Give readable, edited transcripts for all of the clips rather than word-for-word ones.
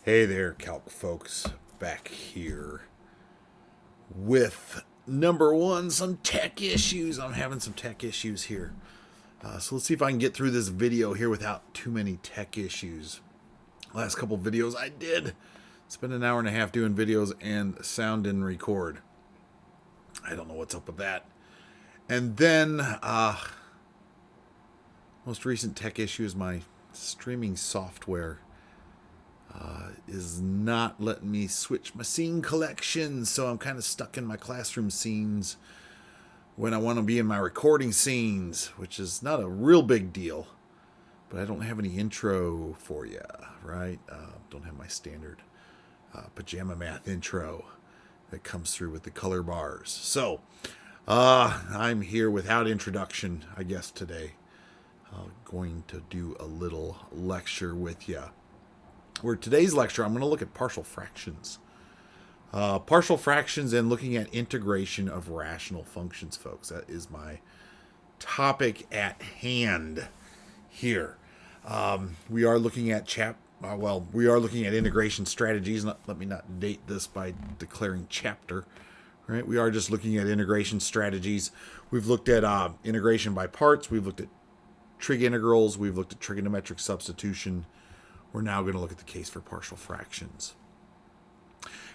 Hey there, calc folks. Back here with number one, some tech issues. I'm having some tech issues here. So let's see if I can get through this video here without too many tech issues. Last couple videos I did spend an hour and a half doing videos and sound and record. I don't know what's up with that. And then most recent tech issue is my streaming software is not letting me switch my scene collection, so I'm kind of stuck in my classroom scenes when I want to be in my recording scenes, which is not a real big deal, but I don't have any intro for you, right? Don't have my standard PiJamaMath intro that comes through with the color bars. So I'm here without introduction, I guess, today. Going to do a little lecture with you. Where today's lecture, I'm going to look at partial fractions. Partial fractions and looking at integration of rational functions, folks. That is my topic at hand here. We are looking at integration strategies. Let me not date this by declaring chapter. Right? We are just looking at integration strategies. We've looked at integration by parts. We've looked at trig integrals. We've looked at trigonometric substitution. We're now going to look at the case for partial fractions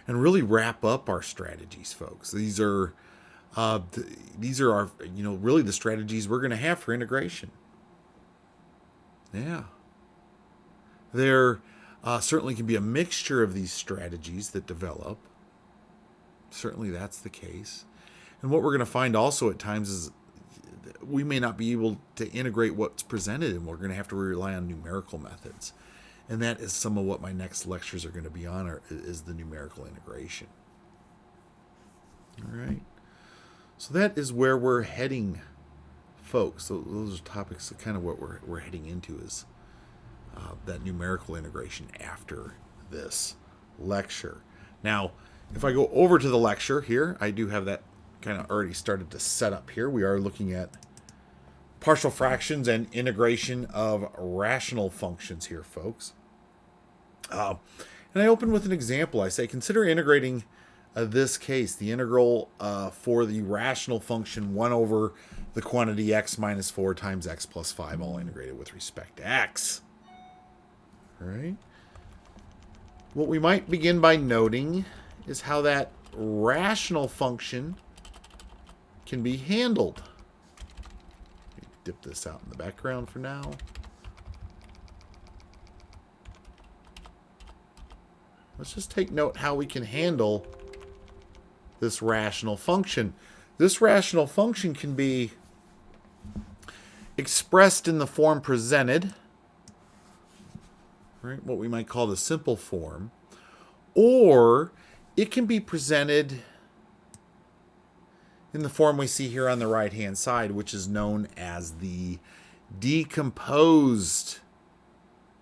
and really wrap up our strategies, folks. These are our, really the strategies we're going to have for integration. Yeah. There certainly can be a mixture of these strategies that develop. Certainly that's the case. And what we're going to find also at times is we may not be able to integrate what's presented, and we're going to have to rely on numerical methods. And that is some of what my next lectures are going to be on, is the numerical integration. All right. So that is where we're heading, folks. So those are topics that kind of what we're heading into is that numerical integration after this lecture. Now, if I go over to the lecture here, I do have that kind of already started to set up here. We are looking at partial fractions and integration of rational functions here, folks. And I open with an example. I say, consider integrating this case, the integral for the rational function 1 over the quantity x minus 4 times x plus 5, all integrated with respect to x. All right. What we might begin by noting is how that rational function can be handled. Dip this out in the background for now. Let's just take note how we can handle this rational function. This rational function can be expressed in the form presented, right? What we might call the simple form, or it can be presented in the form we see here on the right-hand side, which is known as the decomposed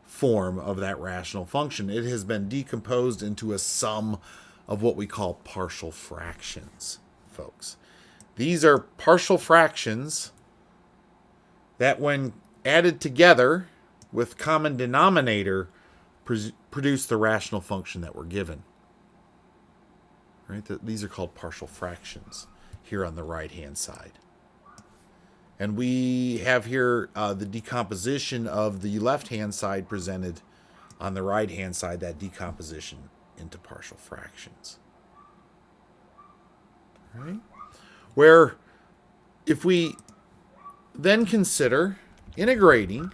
form of that rational function. It has been decomposed into a sum of what we call partial fractions, folks. These are partial fractions that, when added together with common denominator, produce the rational function that we're given. Right? These are called partial fractions here on the right-hand side. And we have here the decomposition of the left-hand side presented on the right-hand side, that decomposition into partial fractions. All right? Where if we then consider integrating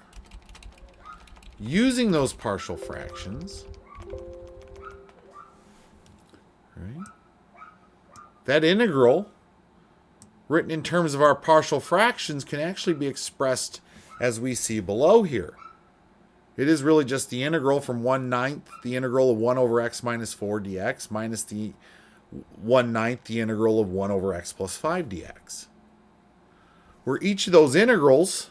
using those partial fractions, right? That integral, written in terms of our partial fractions, can actually be expressed as we see below here. It is really just the integral from 1/9 the integral of 1 over x minus 4 dx minus the 1/9 the integral of 1 over x plus 5 dx. Where each of those integrals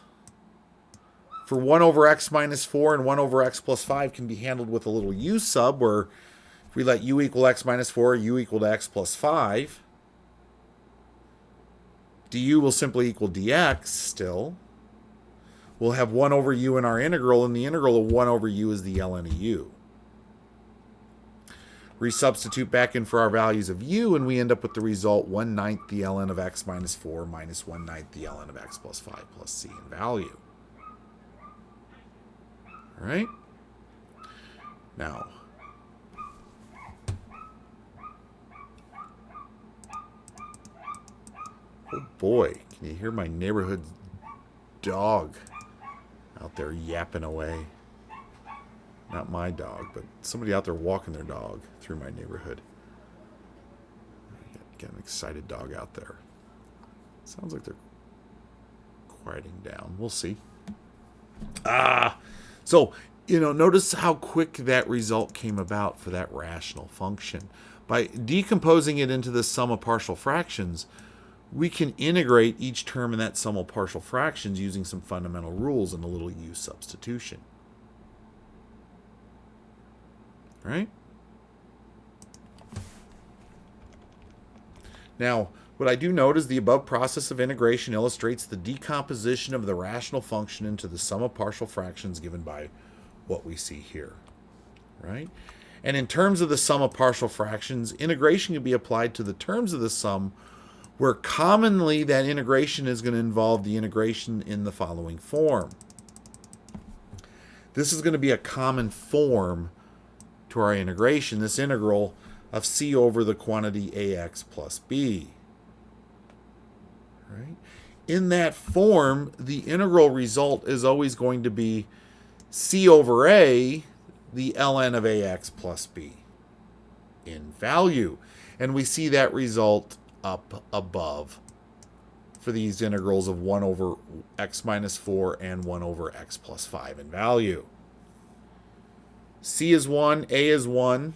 for 1 over x minus 4 and 1 over x plus 5 can be handled with a little u sub, where if we let u equal x minus 4, u equal to x plus 5, du will simply equal dx still. We'll have 1 over u in our integral, and the integral of 1 over u is the ln of u. resubstitute back in for our values of u, and we end up with the result 1/9 the ln of x minus 4 minus 1/9 the ln of x plus 5 plus c in value. All right? Now, oh boy, can you hear my neighborhood dog out there yapping away? Not my dog, but somebody out there walking their dog through my neighborhood. Get an excited dog out there. Sounds like they're quieting down. We'll see. So, notice how quick that result came about for that rational function. By decomposing it into the sum of partial fractions, we can integrate each term in that sum of partial fractions using some fundamental rules and a little u substitution. Right? Now, what I do note is the above process of integration illustrates the decomposition of the rational function into the sum of partial fractions given by what we see here. Right? And in terms of the sum of partial fractions, integration can be applied to the terms of the sum where commonly that integration is going to involve the integration in the following form. This is going to be a common form to our integration, this integral of c over the quantity ax plus b. Right? In that form, the integral result is always going to be c over a, the ln of ax plus b in value. And we see that result up above for these integrals of 1 over x minus 4 and 1 over x plus 5 in value. C is 1, A is 1.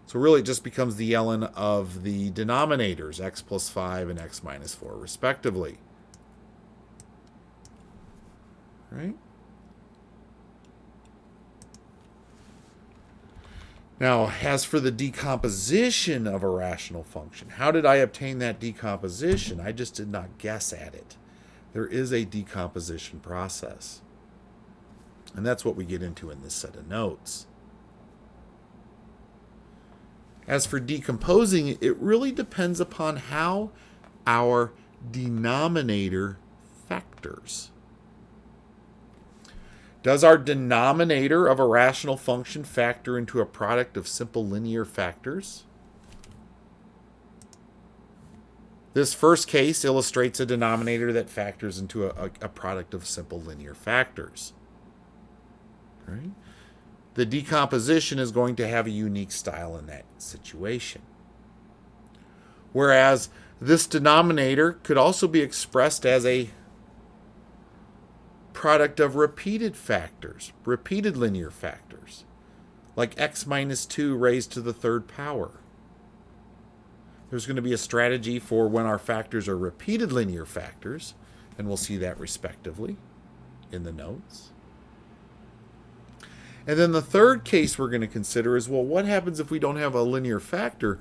So really it just becomes the ln of the denominators, x plus 5 and x minus 4 respectively. Right? Now, as for the decomposition of a rational function, how did I obtain that decomposition? I just did not guess at it. There is a decomposition process. And that's what we get into in this set of notes. As for decomposing, it really depends upon how our denominator factors. Does our denominator of a rational function factor into a product of simple linear factors? This first case illustrates a denominator that factors into a product of simple linear factors. Right? The decomposition is going to have a unique style in that situation. Whereas this denominator could also be expressed as a product of repeated factors, repeated linear factors, like x minus 2 raised to the third power. There's going to be a strategy for when our factors are repeated linear factors, and we'll see that respectively in the notes. And then the third case we're going to consider is, well, what happens if we don't have a linear factor,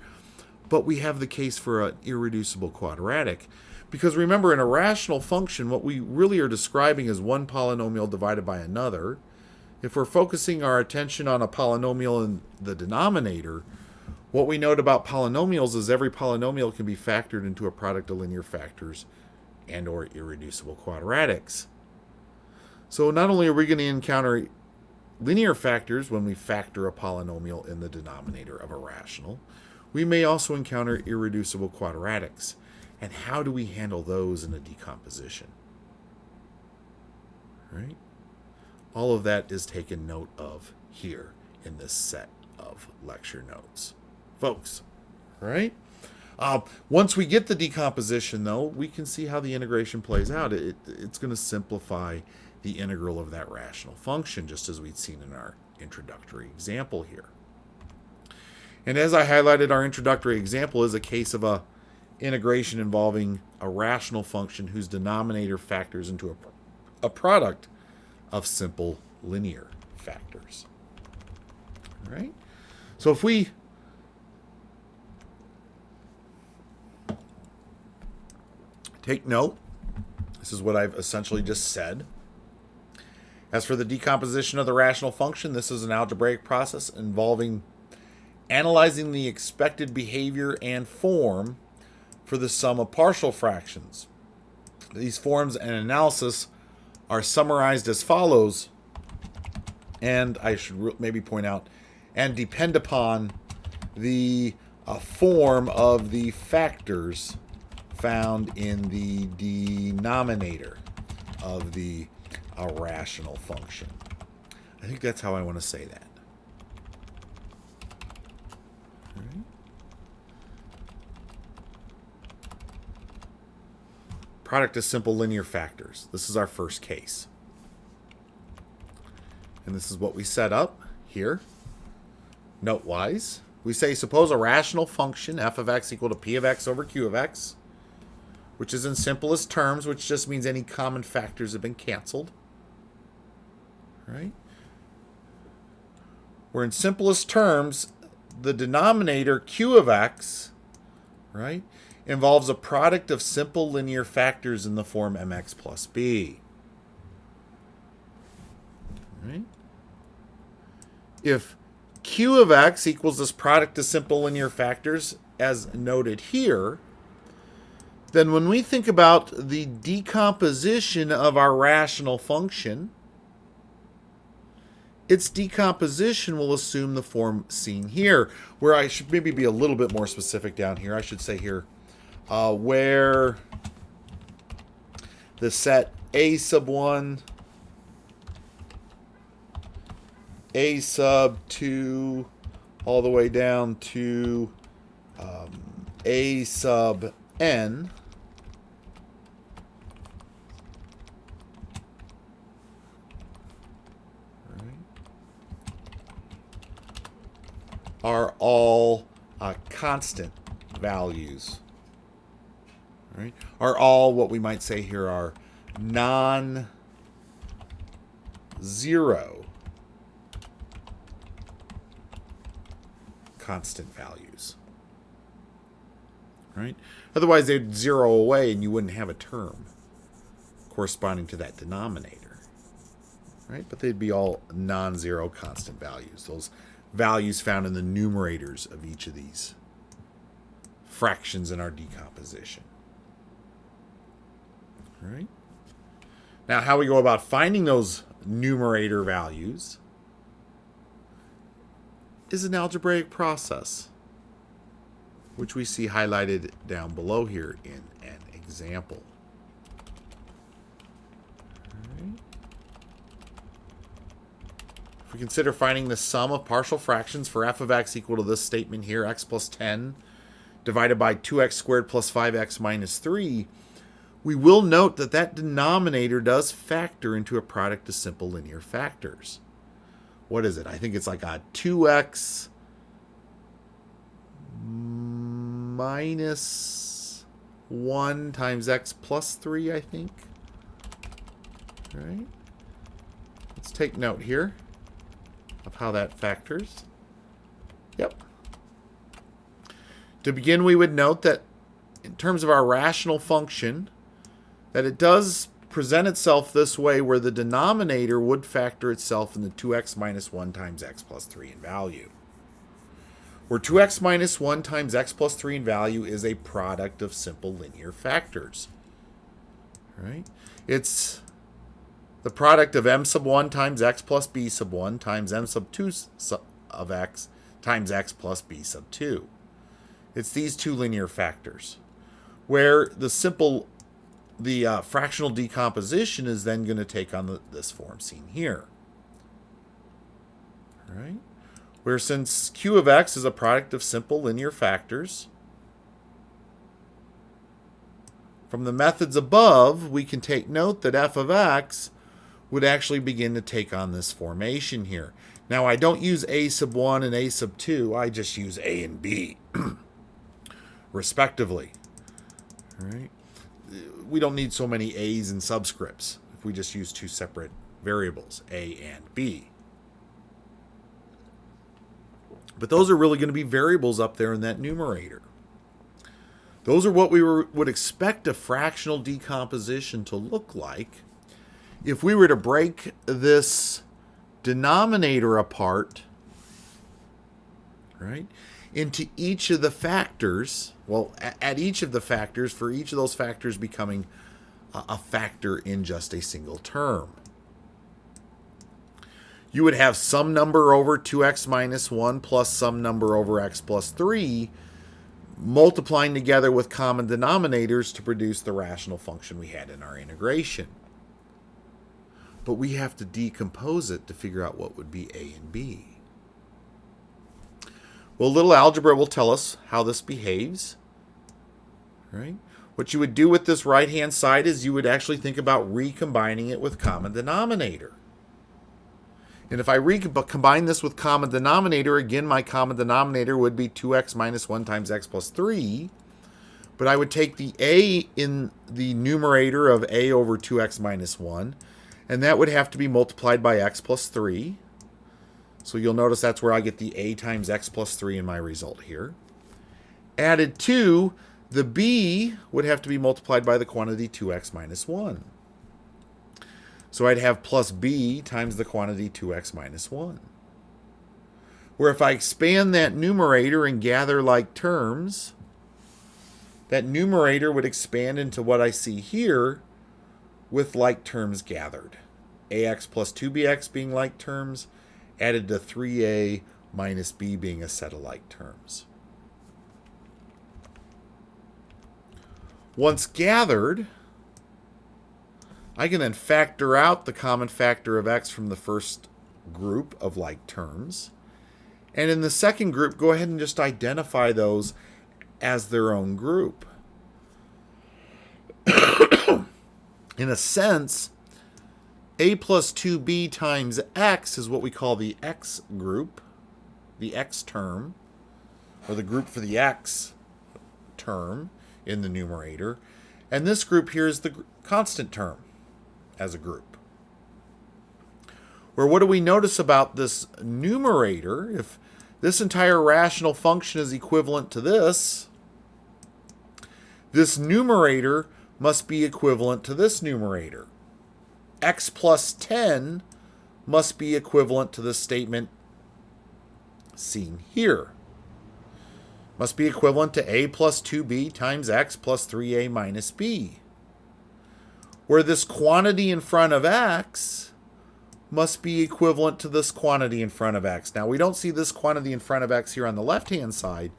but we have the case for an irreducible quadratic? Because remember, in a rational function, what we really are describing is one polynomial divided by another. If we're focusing our attention on a polynomial in the denominator, what we note about polynomials is every polynomial can be factored into a product of linear factors and or irreducible quadratics. So not only are we going to encounter linear factors when we factor a polynomial in the denominator of a rational, we may also encounter irreducible quadratics. And how do we handle those in a decomposition? Right? All of that is taken note of here in this set of lecture notes, folks. Right? Once we get the decomposition, though, we can see how the integration plays out. It's going to simplify the integral of that rational function, just as we'd seen in our introductory example here. And as I highlighted, our introductory example is a case of a integration involving a rational function whose denominator factors into a product of simple linear factors. All right? So if we take note, this is what I've essentially just said. As for the decomposition of the rational function, this is an algebraic process involving analyzing the expected behavior and form for the sum of partial fractions. These forms and analysis are summarized as follows, and I should maybe point out, and depend upon the form of the factors found in the denominator of the rational function. I think that's how I want to say that. All right. Product of simple linear factors. This is our first case. And this is what we set up here. Note-wise, we say suppose a rational function f of x equal to p of x over q of x, which is in simplest terms, which just means any common factors have been canceled. Right? Where in simplest terms, the denominator q of x, right, involves a product of simple linear factors in the form mx plus b. Right? If q of x equals this product of simple linear factors, as noted here, then when we think about the decomposition of our rational function, its decomposition will assume the form seen here, where I should maybe be a little bit more specific down here. I should say here, where the set a sub 1, a sub 2, all the way down to a sub n, are all constant values. Right? Are all what we might say here are non-zero constant values. Right? Otherwise, they'd zero away and you wouldn't have a term corresponding to that denominator. Right? But they'd be all non-zero constant values. Those values found in the numerators of each of these fractions in our decomposition. All right? Now, how we go about finding those numerator values is an algebraic process, which we see highlighted down below here in an example. If we consider finding the sum of partial fractions for f of x equal to this statement here, x plus 10 divided by 2x squared plus 5x minus 3, we will note that that denominator does factor into a product of simple linear factors. What is it? I think it's like a 2x minus 1 times x plus 3, I think. All right. Let's take note here of how that factors. Yep. To begin, we would note that in terms of our rational function, that it does present itself this way, where the denominator would factor itself in the 2x minus 1 times x plus 3 in value. Where 2x minus 1 times x plus 3 in value is a product of simple linear factors. Right? It's the product of m sub 1 times x plus b sub 1 times m sub 2 of x times x plus b sub 2. It's these two linear factors, where the fractional decomposition is then going to take on this form seen here. All right? Where since q of x is a product of simple linear factors, from the methods above, we can take note that f of x would actually begin to take on this formation here. Now, I don't use a sub 1 and a sub 2. I just use a and b, respectively. All right? We don't need so many a's and subscripts if we just use two separate variables, a and b. But those are really going to be variables up there in that numerator. Those are what we would expect a fractional decomposition to look like if we were to break this denominator apart right? Into each of the factors, well, at each of the factors, for each of those factors becoming a factor in just a single term. You would have some number over 2x minus 1 plus some number over x plus 3 multiplying together with common denominators to produce the rational function we had in our integration. But we have to decompose it to figure out what would be a and b. Well, a little algebra will tell us how this behaves, right? What you would do with this right-hand side is you would actually think about recombining it with common denominator. And if I combine this with common denominator, again, my common denominator would be 2x minus 1 times x plus 3. But I would take the a in the numerator of a over 2x minus 1, and that would have to be multiplied by x plus 3. So you'll notice that's where I get the a times x plus 3 in my result here. Added to, the b would have to be multiplied by the quantity 2x minus 1. So I'd have plus b times the quantity 2x minus 1. Where if I expand that numerator and gather like terms, that numerator would expand into what I see here with like terms gathered. ax plus 2bx being like terms, added to 3a minus b being a set of like terms. Once gathered, I can then factor out the common factor of x from the first group of like terms. And in the second group, go ahead and just identify those as their own group. In a sense, a plus 2b times x is what we call the x group, the x term, or the group for the x term in the numerator. And this group here is the constant term as a group. Where what do we notice about this numerator? If this entire rational function is equivalent to this numerator must be equivalent to this numerator. X plus 10 must be equivalent to the statement seen here. Must be equivalent to a plus 2b times x plus 3a minus b. Where this quantity in front of x must be equivalent to this quantity in front of x. Now, we don't see this quantity in front of x here on the left-hand side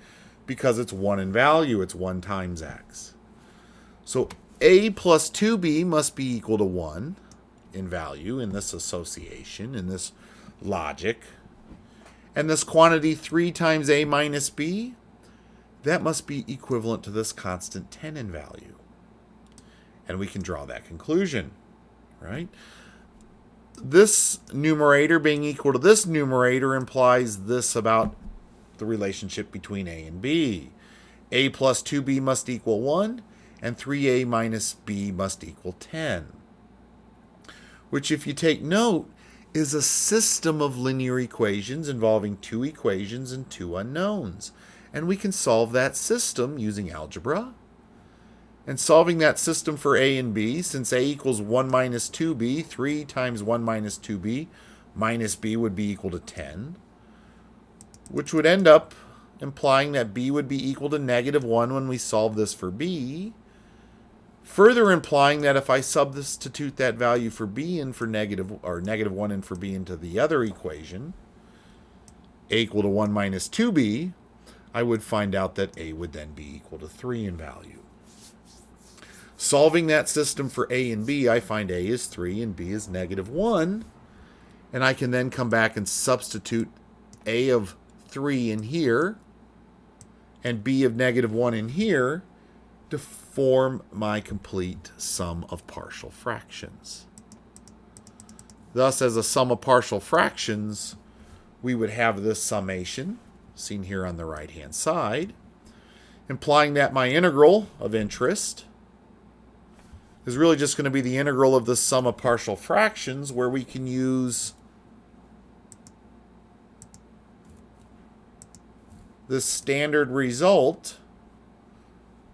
because it's 1 in value. It's 1 times x. So a plus 2b must be equal to 1 in value in this association, in this logic. And this quantity 3 times a minus b, that must be equivalent to this constant 10 in value. And we can draw that conclusion, right? This numerator being equal to this numerator implies this about the relationship between a and b. A plus 2b must equal 1, and 3a minus b must equal 10. Which, if you take note, is a system of linear equations involving 2 equations and 2 unknowns. And we can solve that system using algebra. And solving that system for a and b, since a equals 1 minus 2b, 3 times 1 minus 2b minus b would be equal to 10, which would end up implying that b would be equal to negative 1 when we solve this for b, further implying that if I substitute that value for b in for negative 1 and for b into the other equation, a equal to 1 minus 2b, I would find out that a would then be equal to 3 in value. Solving that system for a and b, I find a is 3 and b is negative 1. And I can then come back and substitute a of 3 in here and b of negative 1 in here to form my complete sum of partial fractions. Thus, as a sum of partial fractions, we would have this summation, seen here on the right-hand side, implying that my integral of interest is really just going to be the integral of the sum of partial fractions, where we can use this standard result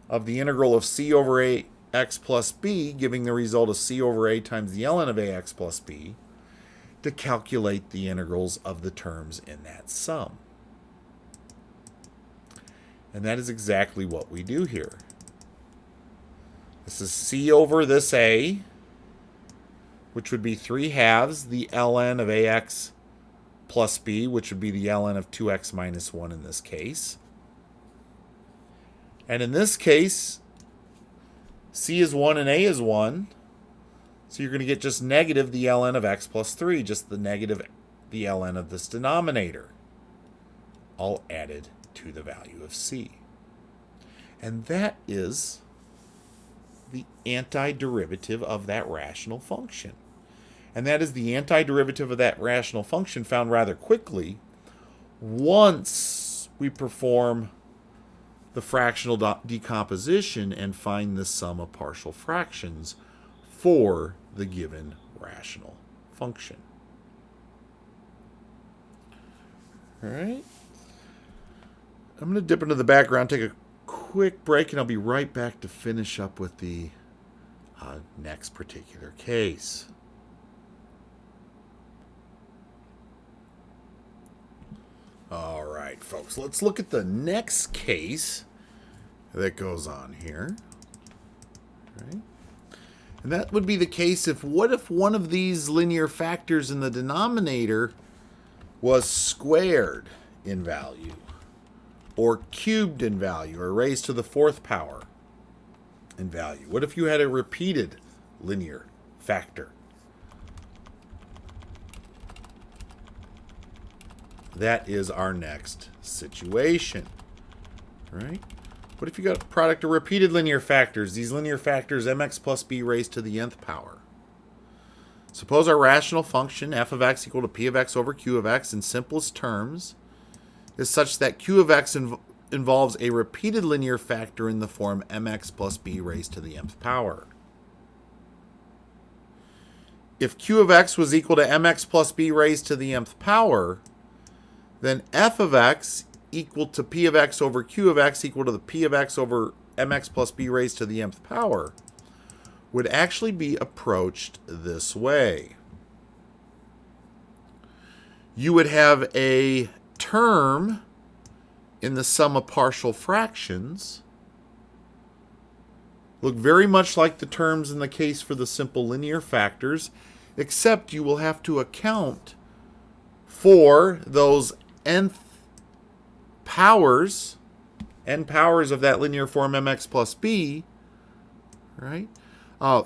of the integral of c over ax plus b, giving the result of c over a times the ln of ax plus b, to calculate the integrals of the terms in that sum. And that is exactly what we do here. This is c over this a, which would be 3/2 the ln of ax plus b, which would be the ln of 2x minus 1 in this case. And in this case, c is 1 and a is 1. So you're going to get just negative the ln of x plus 3, just the negative the ln of this denominator, all added to the value of c. And that is the antiderivative of that rational function. And that is the antiderivative of that rational function found rather quickly once we perform the fractional decomposition and find the sum of partial fractions for the given rational function. All right. I'm going to dip into the background, take a quick break, and I'll be right back to finish up with the next particular case. All right, folks, let's look at the next case that goes on here. All right. And that would be the case what if one of these linear factors in the denominator was squared in value, or cubed in value, or raised to the 4th power in value? What if you had a repeated linear factor? That is our next situation, right? What if you got a product of repeated linear factors? These linear factors, mx plus b raised to the nth power. Suppose our rational function, f of x equal to p of x over q of x in simplest terms, is such that q of x involves a repeated linear factor in the form mx plus b raised to the nth power. If q of x was equal to mx plus b raised to the nth power, then f of x equal to p of x over q of x equal to the p of x over mx plus b raised to the nth power would actually be approached this way. You would have a term in the sum of partial fractions look very much like the terms in the case for the simple linear factors, except you will have to account for those nth powers, n powers of that linear form mx plus b, right?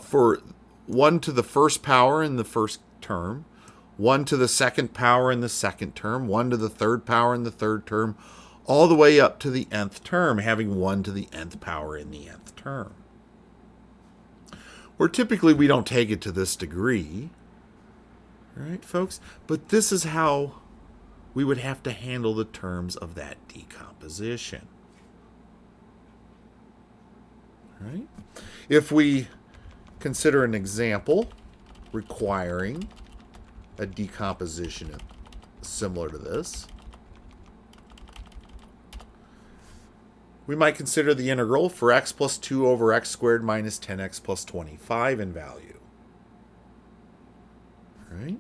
For 1 to the 1st power in the 1st term, 1 to the 2nd power in the 2nd term, 1 to the 3rd power in the 3rd term, all the way up to the nth term, having 1 to the nth power in the nth term. Where typically we don't take it to this degree, right, folks? But this is how we would have to handle the terms of that decomposition. Right? If we consider an example requiring a decomposition similar to this, we might consider the integral for x plus 2 over x squared minus 10x plus 25 in value. Right?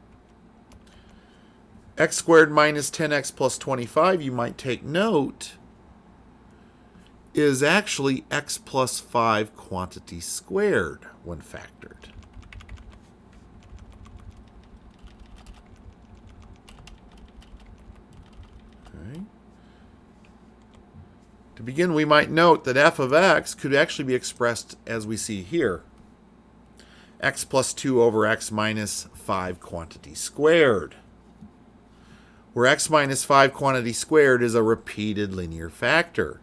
X squared minus 10x plus 25, you might take note, is actually x plus 5 quantity squared when factored. Okay. To begin, we might note that f of x could actually be expressed as we see here. X plus 2 over x minus 5 quantity squared, where x minus 5 quantity squared is a repeated linear factor.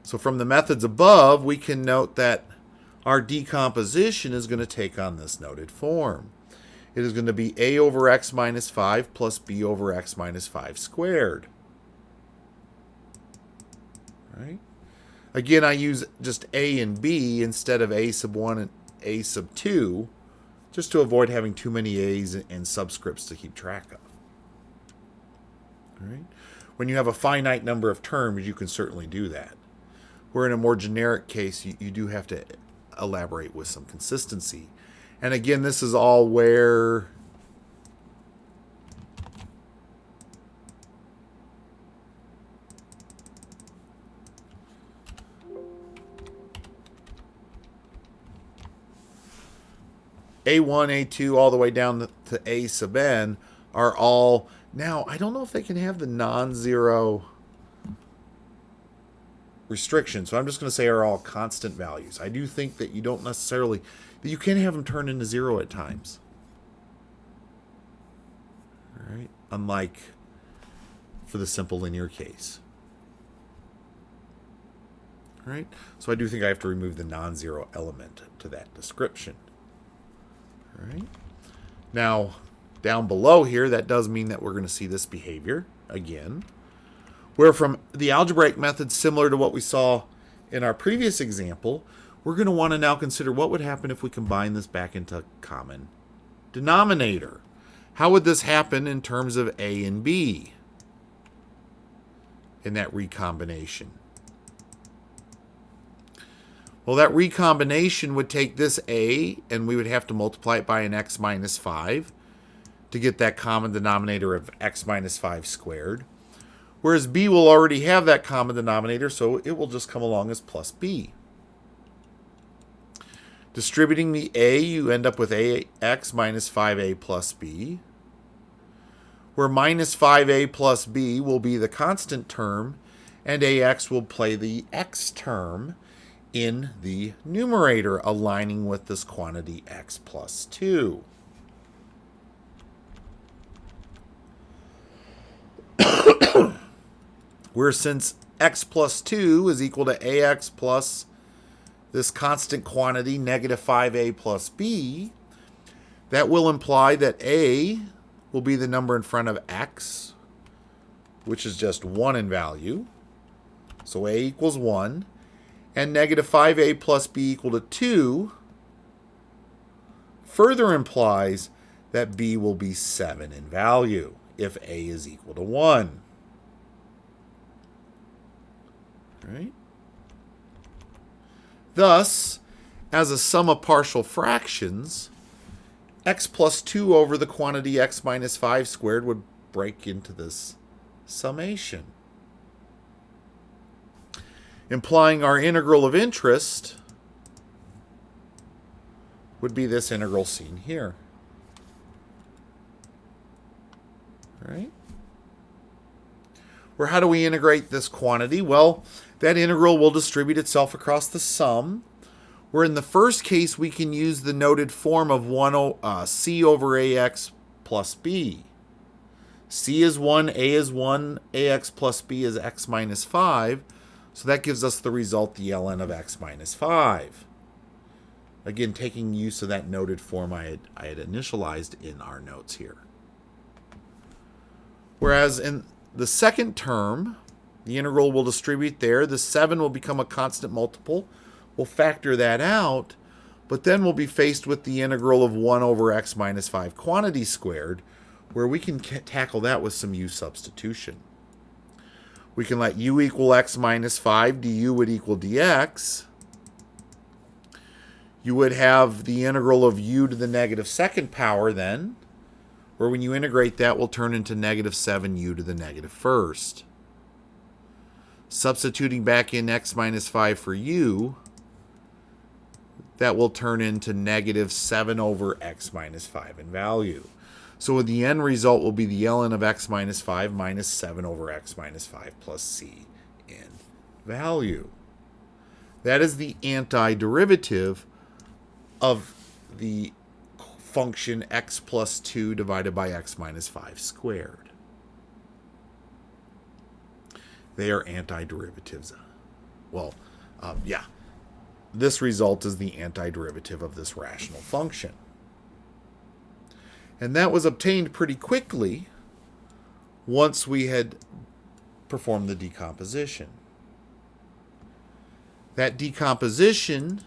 So from the methods above, we can note that our decomposition is going to take on this noted form. It is going to be a over x minus 5 plus b over x minus 5 squared. Right? Again, I use just a and b instead of a sub 1 and a sub 2, just to avoid having too many a's and subscripts to keep track of. Right? When you have a finite number of terms, you can certainly do that. Where in a more generic case, you do have to elaborate with some consistency. And again, this is all where A1, A2, all the way down to A sub n are all... Now, I don't know if they can have the non-zero restriction, so I'm just going to say are all constant values. I do think that you don't necessarily... that you can have them turn into 0 at times. All right? Unlike for the simple linear case. All right? So I do think I have to remove the non-zero element to that description. All right? Now, down below here, that does mean that we're going to see this behavior again, where from the algebraic method, similar to what we saw in our previous example, we're going to want to now consider what would happen if we combine this back into common denominator. How would this happen in terms of A and B in that recombination? Well, that recombination would take this A, and we would have to multiply it by an x minus 5 to get that common denominator of x minus 5 squared. Whereas B will already have that common denominator, so it will just come along as plus B. Distributing the A, you end up with ax minus 5a plus b, where minus 5a plus b will be the constant term, and ax will play the x term in the numerator, aligning with this quantity x plus 2. Where since x plus 2 is equal to ax plus this constant quantity, negative 5a plus b, that will imply that a will be the number in front of x, which is just 1 in value. So a equals 1. And negative 5a plus b equal to 2 further implies that b will be 7 in value if a is equal to 1. Right? Thus, as a sum of partial fractions, x plus 2 over the quantity x minus 5 squared would break into this summation, implying our integral of interest would be this integral seen here. All right? Where how do we integrate this quantity? Well, that integral will distribute itself across the sum, where in the first case we can use the noted form of c over ax plus b. C is 1, a is 1, ax plus b is x minus 5, so that gives us the result, the ln of x minus 5. Again, taking use of that noted form I had initialized in our notes here. Whereas in the second term, the integral will distribute there. The 7 will become a constant multiple. We'll factor that out, but then we'll be faced with the integral of 1 over x minus 5 quantity squared, where we can tackle that with some u substitution. We can let u equal x minus 5, du would equal dx. You would have the integral of u to the negative second power then, where when you integrate that will turn into negative 7u to the negative first. Substituting back in x minus 5 for u, that will turn into negative 7 over x minus 5 in value. So the end result will be the ln of x minus 5 minus 7 over x minus 5 plus c in value. That is the antiderivative of the function x plus 2 divided by x minus 5 squared. They are antiderivatives. Well, yeah. This result is the antiderivative of this rational function. And that was obtained pretty quickly once we had performed the decomposition. That decomposition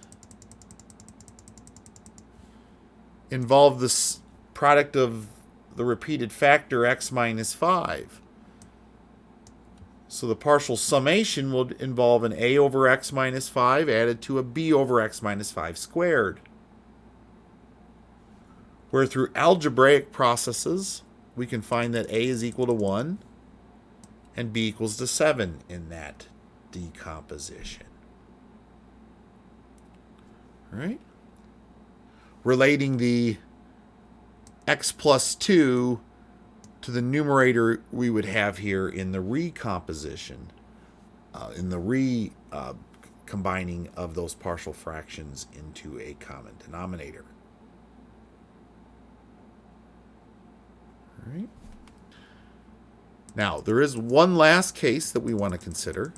involved the product of the repeated factor x minus 5. So the partial summation will involve an a over x minus 5 added to a b over x minus 5 squared. Where through algebraic processes, we can find that a is equal to 1 and b equals to 7 in that decomposition. All right? relating the x plus 2 to the numerator we would have here in the recomposition, in the combining of those partial fractions into a common denominator. All right. Now, there is one last case that we want to consider.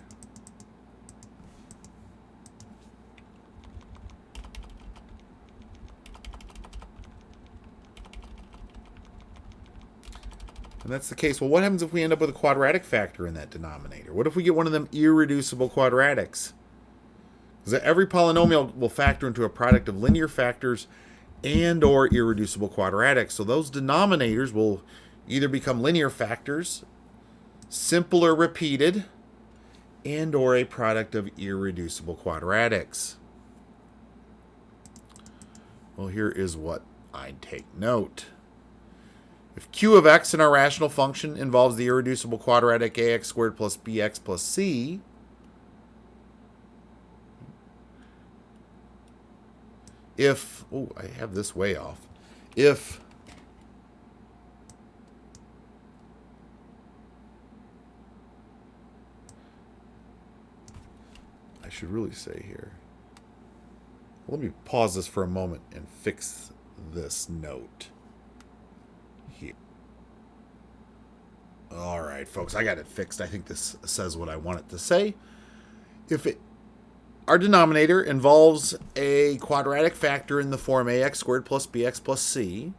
And that's the case. Well, what happens if we end up with a quadratic factor in that denominator? What if we get one of them irreducible quadratics? Because every polynomial will factor into a product of linear factors and or irreducible quadratics. So those denominators will either become linear factors, simple or repeated, and or a product of irreducible quadratics. Well, here is what I'd take note. If q of x in our rational function involves the irreducible quadratic ax squared plus bx plus c, if, oh, I have this way off. If I should really say here. Let me pause this for a moment and fix this note here. All right, folks, I got it fixed. I think this says what I want it to say. If our denominator involves a quadratic factor in the form ax squared plus bx plus c,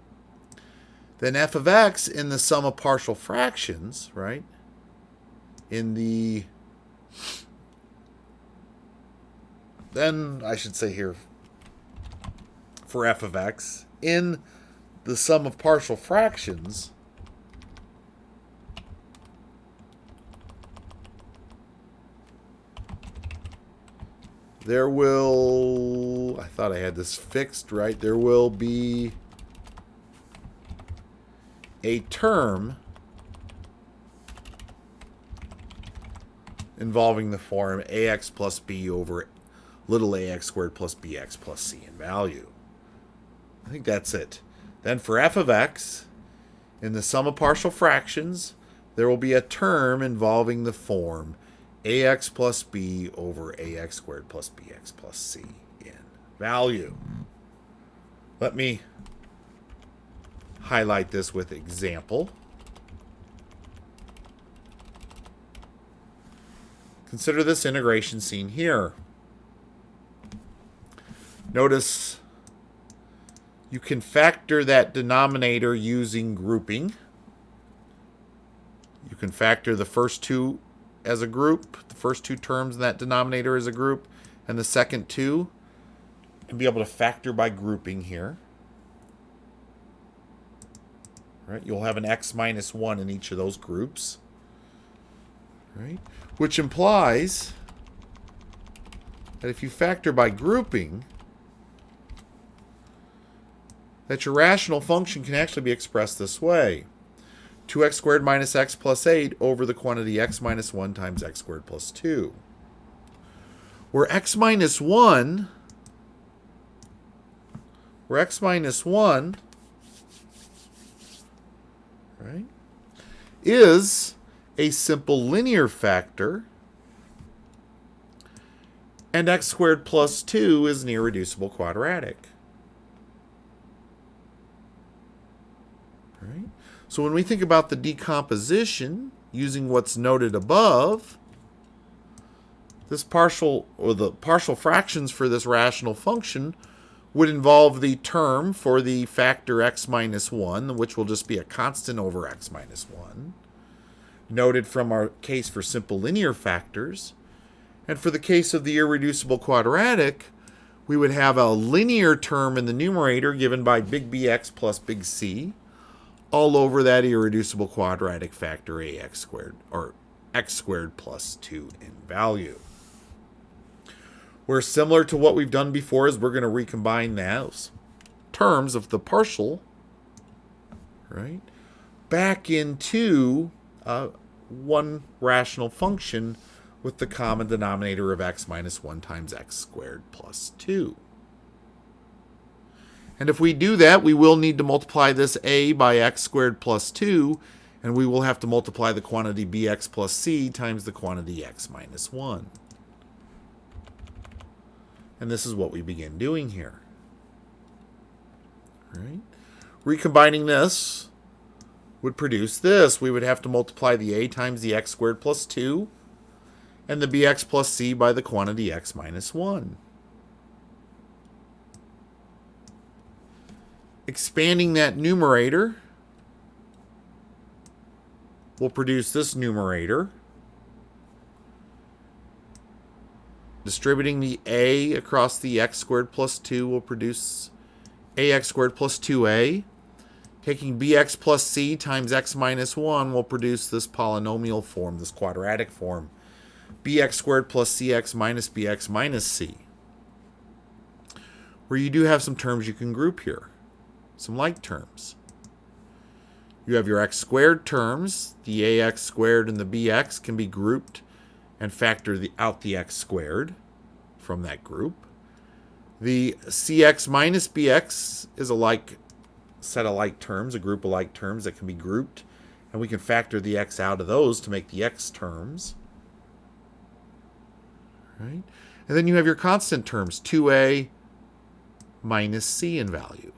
then f of x in the sum of partial fractions, right, then I should say here, for f of x in the sum of partial fractions, there will, I thought I had this fixed, right? There will be a term involving the form ax plus b over little ax squared plus bx plus c in value. I think that's it. Then for f of x, in the sum of partial fractions, there will be a term involving the form ax plus b over ax squared plus bx plus c in value. Let me highlight this with example. Consider this integration seen here. Notice you can factor that denominator using grouping. You can factor the first two as a group, the first two terms in that denominator as a group, and the second two, and be able to factor by grouping here. Right? You'll have an x minus 1 in each of those groups. Right? Which implies that if you factor by grouping, that your rational function can actually be expressed this way. 2x squared minus x plus 8 over the quantity x minus 1 times x squared plus 2. Where x minus 1, right, is a simple linear factor, and x squared plus 2 is an irreducible quadratic. Right? So when we think about the decomposition using what's noted above, this partial fractions for this rational function would involve the term for the factor x minus 1, which will just be a constant over x minus 1, noted from our case for simple linear factors. And for the case of the irreducible quadratic, we would have a linear term in the numerator given by big Bx plus big C, all over that irreducible quadratic factor ax squared, or x squared plus 2 in value. Where similar to what we've done before is we're going to recombine those terms of the partial, right, back into one rational function with the common denominator of x minus 1 times x squared plus 2. And if we do that, we will need to multiply this a by x squared plus 2, and we will have to multiply the quantity bx plus c times the quantity x minus 1. And this is what we begin doing here. Right? Recombining this would produce this. We would have to multiply the a times the x squared plus 2 and the bx plus c by the quantity x minus 1. Expanding that numerator will produce this numerator. Distributing the a across the x squared plus 2 will produce ax squared plus 2a. Taking bx plus c times x minus 1 will produce this polynomial form, this quadratic form, bx squared plus cx minus bx minus c, where you do have some terms you can group here, some like terms. You have your x squared terms, the ax squared and the bx can be grouped and factor out the x squared from that group. The cx minus bx is a like set of like terms, a group of like terms that can be grouped, and we can factor the x out of those to make the x terms. Right? And then you have your constant terms, 2a minus c in value,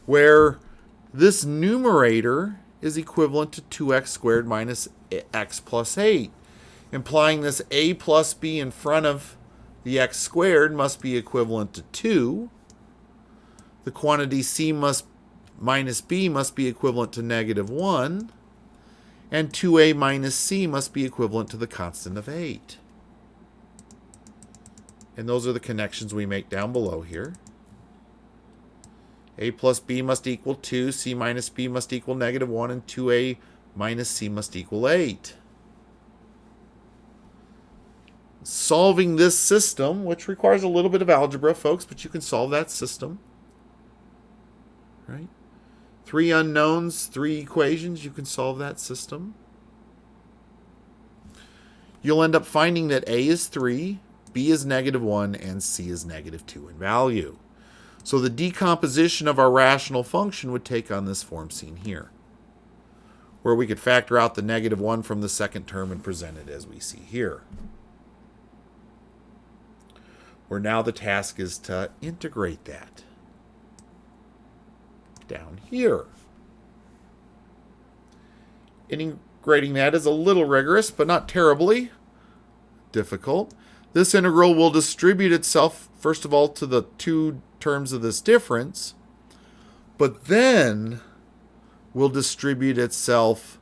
where this numerator is equivalent to 2x squared minus x plus 8, implying this a plus b in front of the x squared must be equivalent to 2. The quantity c minus b must be equivalent to negative 1. And 2a minus c must be equivalent to the constant of 8. And those are the connections we make down below here. A plus b must equal 2, c minus b must equal negative 1, and 2a minus c must equal 8. Solving this system, which requires a little bit of algebra, folks, but you can solve that system. Right? 3 unknowns, 3 equations, you can solve that system. You'll end up finding that a is 3, b is negative 1, and c is negative 2 in value. So the decomposition of our rational function would take on this form seen here, where we could factor out the negative 1 from the second term and present it as we see here. Where now the task is to integrate that down here. Integrating that is a little rigorous, but not terribly difficult. This integral will distribute itself, first of all, to the 2 terms of this difference, but then will distribute itself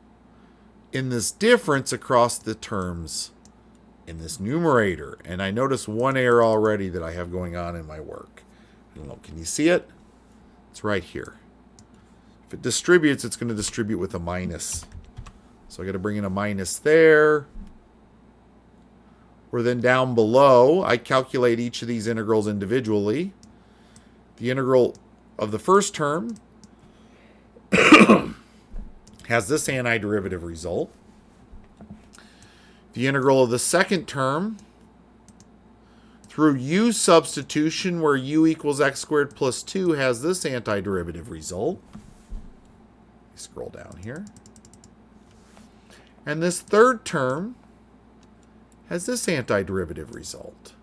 in this difference across the terms in this numerator. And I notice one error already that I have going on in my work. I don't know, can you see it? It's right here. If it distributes, it's going to distribute with a minus. So I got to bring in a minus there. Where then down below, I calculate each of these integrals individually. The integral of the first term has this antiderivative result. The integral of the second term, through u substitution, where u equals x squared plus 2, has this antiderivative result. Scroll down here. And this third term has this antiderivative result.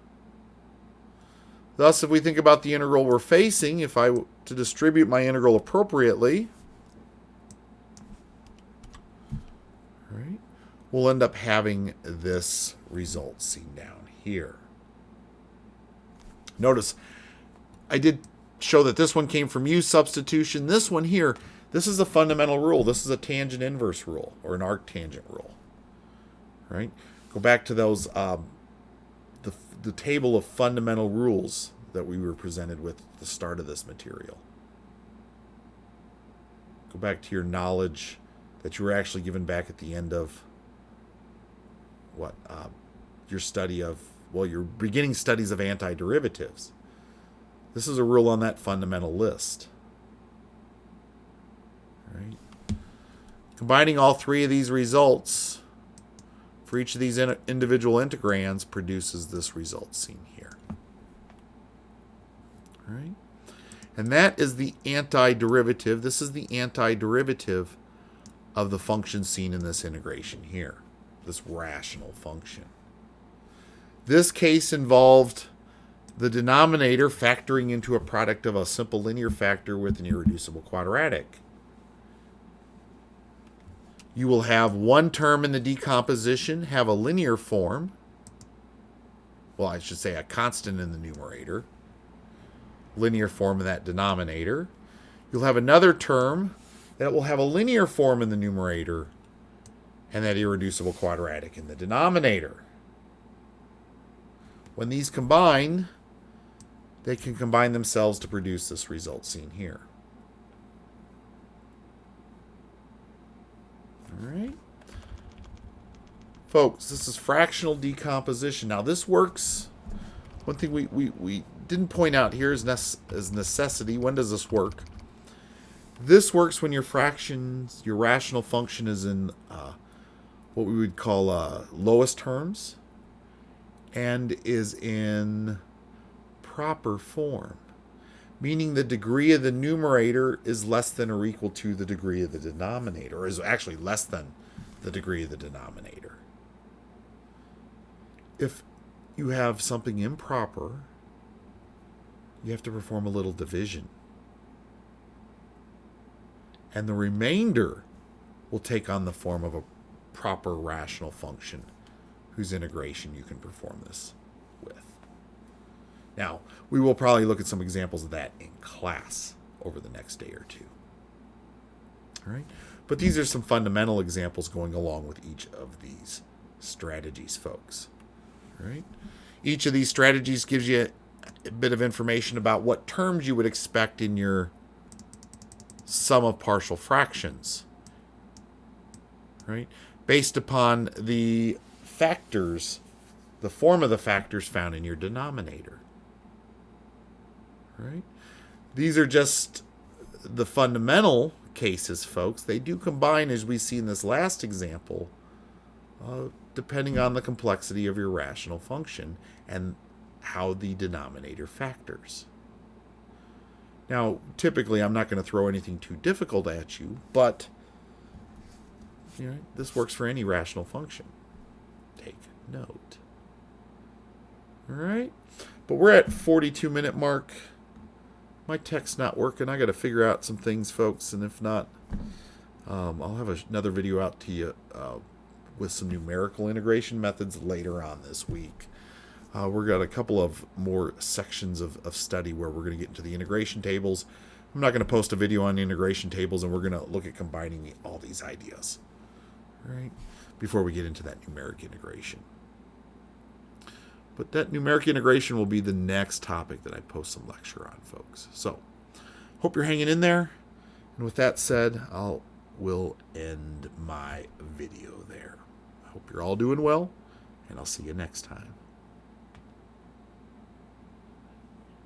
Thus, if we think about the integral we're facing, if I were to distribute my integral appropriately, right, we'll end up having this result seen down here. Notice, I did show that this one came from u substitution. This one here, this is a fundamental rule. This is a tangent inverse rule, or an arctangent rule. Right? Go back to those the table of fundamental rules that we were presented with at the start of this material. Go back to your knowledge that you were actually given back at the end of your study of, your beginning studies of antiderivatives. This is a rule on that fundamental list. Right? Combining all 3 of these results for each of these individual integrands produces this result seen here. right? And that is the antiderivative. This is the antiderivative of the function seen in this integration here, this rational function. This case involved the denominator factoring into a product of a simple linear factor with an irreducible quadratic. You will have one term in the decomposition have a linear form. Well, I should say a constant in the numerator. Linear form of that denominator. You'll have another term that will have a linear form in the numerator and that irreducible quadratic in the denominator. When these combine, they can combine themselves to produce this result seen here. All right. Folks, this is fractional decomposition. Now this works. One thing we didn't point out here is necessity. When does this work? This works when your fractions, your rational function is in what we would call lowest terms and is in proper form, meaning the degree of the numerator is less than or equal to the degree of the denominator, or is actually less than the degree of the denominator. If you have something improper, you have to perform a little division. And the remainder will take on the form of a proper rational function whose integration you can perform this with. Now, we will probably look at some examples of that in class over the next day or two. All right? But these are some fundamental examples going along with each of these strategies, folks. All right? Each of these strategies gives you a bit of information about what terms you would expect in your sum of partial fractions, right? Based upon the factors, the form of the factors found in your denominator, right? These are just the fundamental cases, folks. They do combine, as we see in this last example, depending on the complexity of your rational function and how the denominator factors. Now, typically, I'm not going to throw anything too difficult at you, but this works for any rational function. Take note. All right? But we're at 42-minute mark. My tech's not working. I got to figure out some things, folks, and if not, I'll have another video out to you with some numerical integration methods later on this week. We've got a couple of more sections of study where we're going to get into the integration tables. I'm not going to post a video on integration tables, and we're going to look at combining all these ideas, right, before we get into that numeric integration. But that numeric integration will be the next topic that I post some lecture on, folks. So, hope you're hanging in there. And with that said, we'll end my video there. I hope you're all doing well, and I'll see you next time.